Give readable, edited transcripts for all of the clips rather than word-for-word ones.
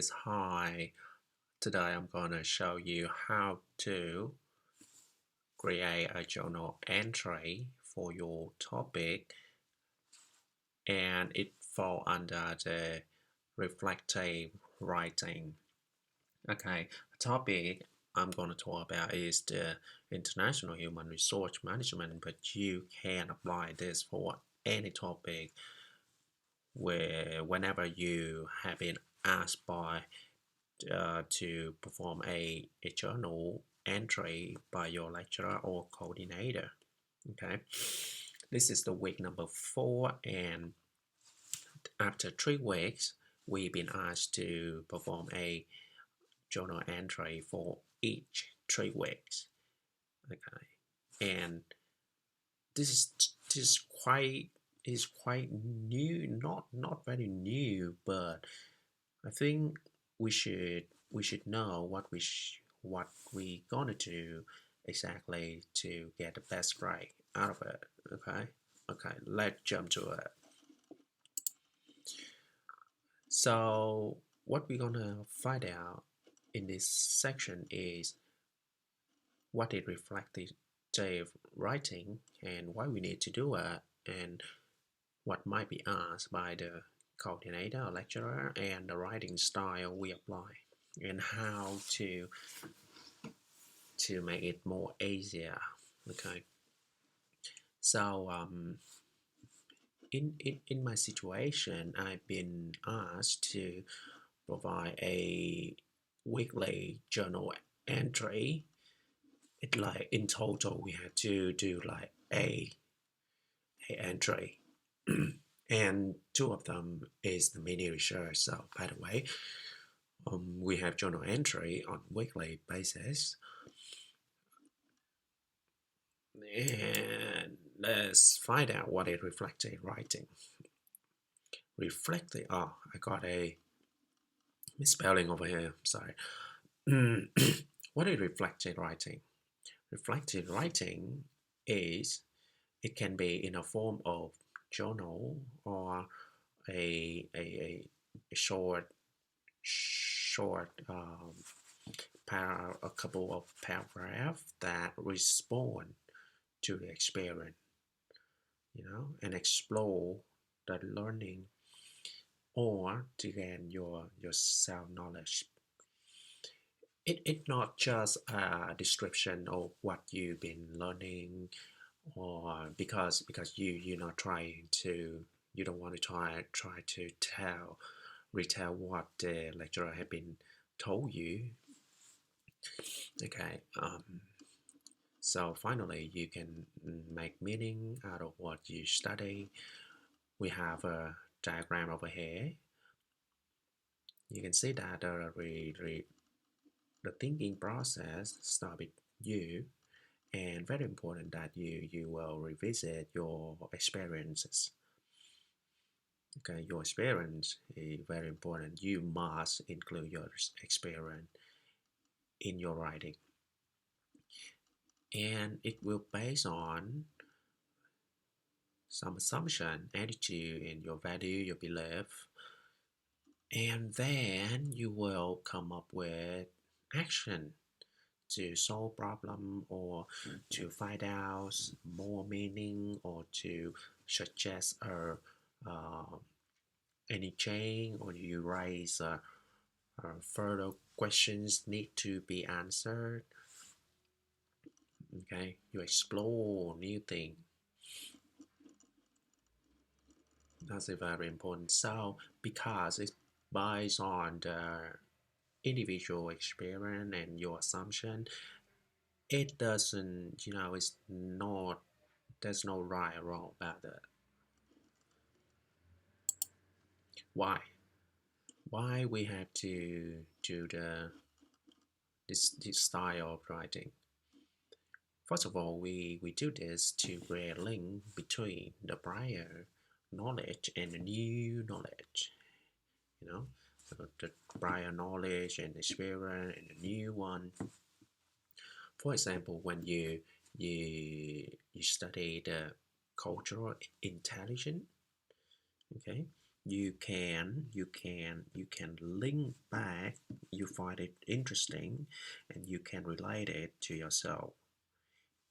Hi, today I'm gonna show you how to create a journal entry for your topic, and it fall under the reflective writing. Okay, the topic I'm gonna talk about is the international human resource management, but you can apply this for any topic where whenever you have been asked by to perform a journal entry by your lecturer or coordinator. Okay, this is the week number 4, and after 3 weeks, we've been asked to perform a journal entry for each 3 weeks. Okay, and this is this is quite new, not very new, but I think we should know what we gonna do exactly to get the best grade out of it. Okay, let's jump to it. So what we're gonna find out in this section is what is reflective writing and why we need to do it, and what might be asked by the coordinator or lecturer, and the writing style we apply, and how to make it more easier. Okay, so in my situation, I've been asked to provide a weekly journal entry. It like in total we had to do like a entry, and two of them is the mini research. So by the way, we have journal entry on weekly basis, and let's find out what is reflective writing. Reflective. Oh, I got a misspelling over here. Sorry. What is reflective writing? Reflective writing is, it can be in a form of journal or a short a couple of paragraphs that respond to the experience, and explore the learning or to gain your self knowledge. It's not just a description of what you've been learning, or because you're not trying to, you don't want to try to retell what the lecturer had been told you. Okay, so finally you can make meaning out of what you study. We have a diagram over here. You can see that the thinking process start with you, and very important that you will revisit your experiences. Okay, your experience is very important. You must include your experience in your writing, and it will based on some assumption, attitude, and your value, your belief, and then you will come up with action to solve problem, or to find out more meaning, or to suggest uh, any change, or you raise further questions need to be answered. Okay, you explore new things. That's very important. So because it's based on the individual experience and your assumption, it doesn't, it's not, there's no right or wrong about that. Why we have to do this style of writing? First of all, we do this to create a link between the prior knowledge and the new knowledge. You know, the prior knowledge and experience and the new one. For example, when you study the cultural intelligence, okay, you can link back, you find it interesting, and you can relate it to yourself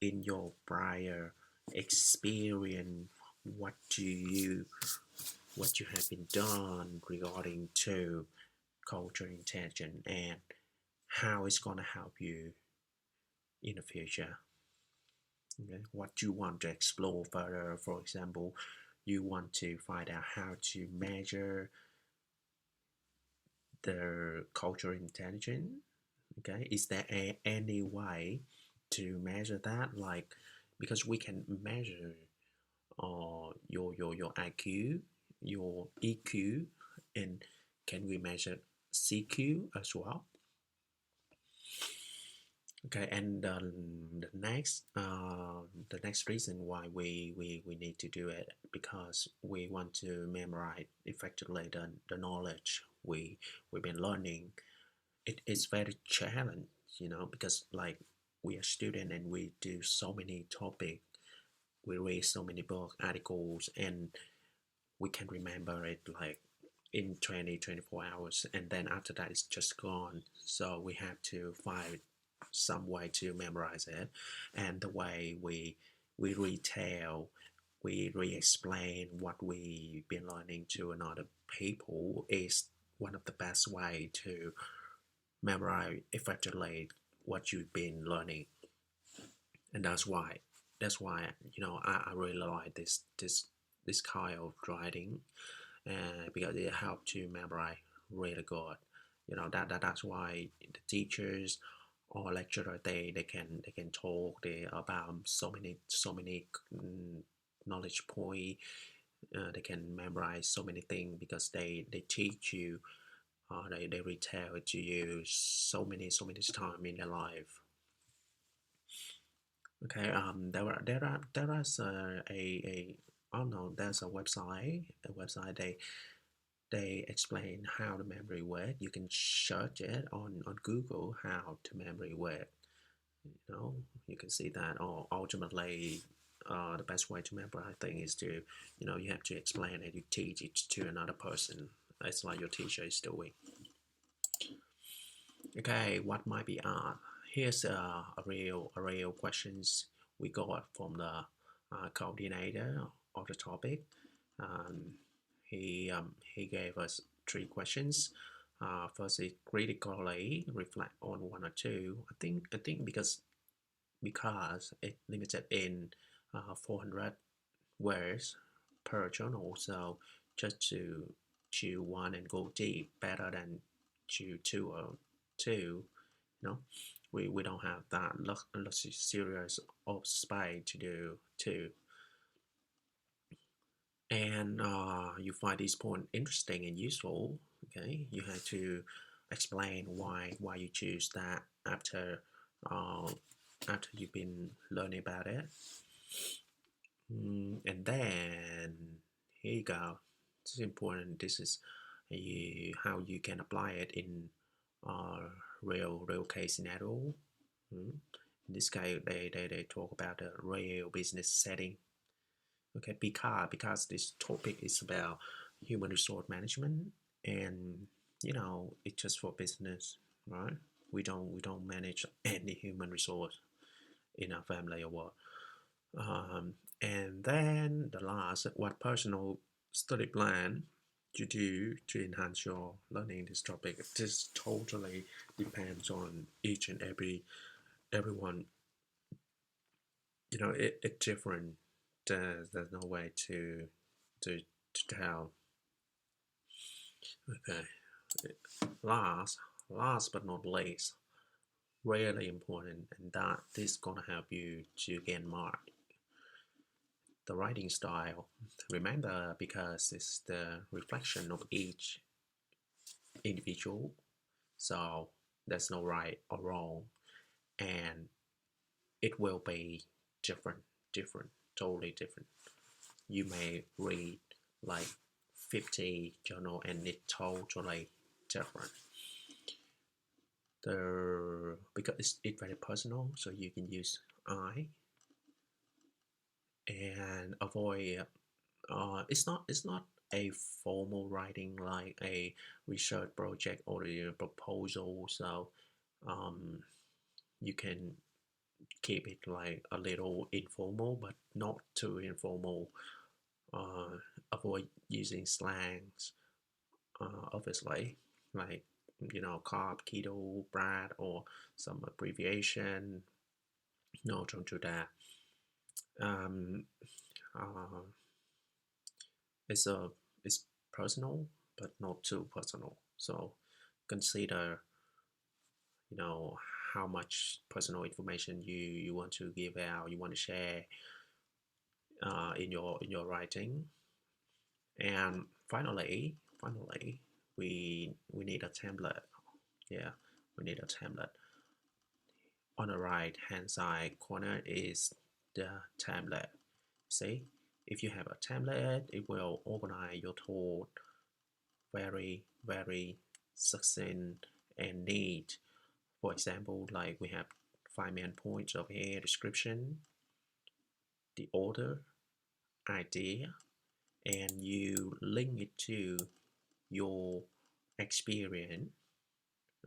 in your prior experience. What do you what you have been done regarding to culture intelligence, and how it's going to help you in the future. Okay? What you want to explore further, for example, you want to find out how to measure the cultural intelligence. Okay, is there any way to measure that? Like, because we can measure your IQ, your EQ, and can we measure CQ as well? Okay, and the next reason why we need to do it, because we want to memorize effectively the knowledge we've been learning. It is very challenging, because like we are student and we do so many topic, we read so many book articles, and we can remember it like in 20-24 hours, and then after that it's just gone. So we have to find some way to memorize it, and the way we retell, we re-explain what we've been learning to another people is one of the best way to memorize effectively what you've been learning. And that's why I really like this kind of writing, because it helps to memorize really good. That's why the teachers or lecturer, they can talk about so many knowledge point. They can memorize so many things because they teach you, they retell it to you so many time in their life. Okay, there is a oh no, there's a website they explain how the memory work. You can search it on Google how to memory work. You can see that. Or ultimately, the best way to memorize thing is to, you have to explain it. You teach it to another person. It's like your teacher is doing. Okay, what might be here's a real questions we got from the coordinator of the topic. Um, he gave us three questions. First is critically reflect on one or two. I think because it limited in 400 words per journal, so just to choose one and go deep better than choose two or two. You know, we don't have that serious of space to do two. And you find this point interesting and useful. Okay, you have to explain why you choose that uh, after you've been learning about it. And then here you go. This is important. This is how you can apply it in uh, real case scenario. Mm. In this case, they talk about a real business setting. Okay, because this topic is about human resource management, and it's just for business, right? We don't manage any human resource in our family or what. And then the last, what personal study plan you do to enhance your learning this topic. This totally depends on each and everyone. It's different. There's no way to tell. Okay. Last but not least, really important, and that this gonna help you to gain mark. The writing style. Remember, because it's the reflection of each individual, so there's no right or wrong, and it will be different, totally different. You may read like 50 journal and it totally different. Because it's very personal, so you can use I and avoid. It's not a formal writing like a research project or a proposal. So um, you can keep it like a little informal, but not too informal. Avoid using slangs, obviously, like carb, keto, brad, or some abbreviation. No, don't do that. Um, uh, it's a it's personal, but not too personal. So consider how much personal information you want to give out, you want to share in your writing. And finally, we need a template. Yeah, we need a template. On the right hand side corner is the template. See, if you have a template, it will organize your thought very succinct and neat. For example, like we have 5 main points over here: description, the order, idea, and you link it to your experience.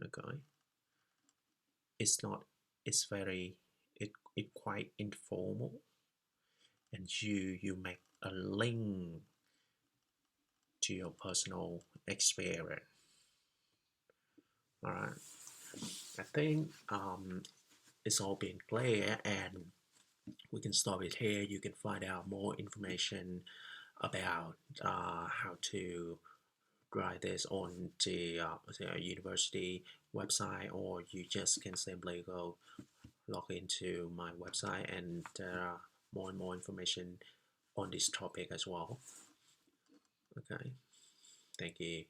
Okay, it's not it's very it quite informal, and you make a link to your personal experience. All right, I think it's all been clear, and we can stop it here. You can find out more information about how to write this on the university website, or you just can simply go log into my website, and there are more and more information on this topic as well. Okay, thank you.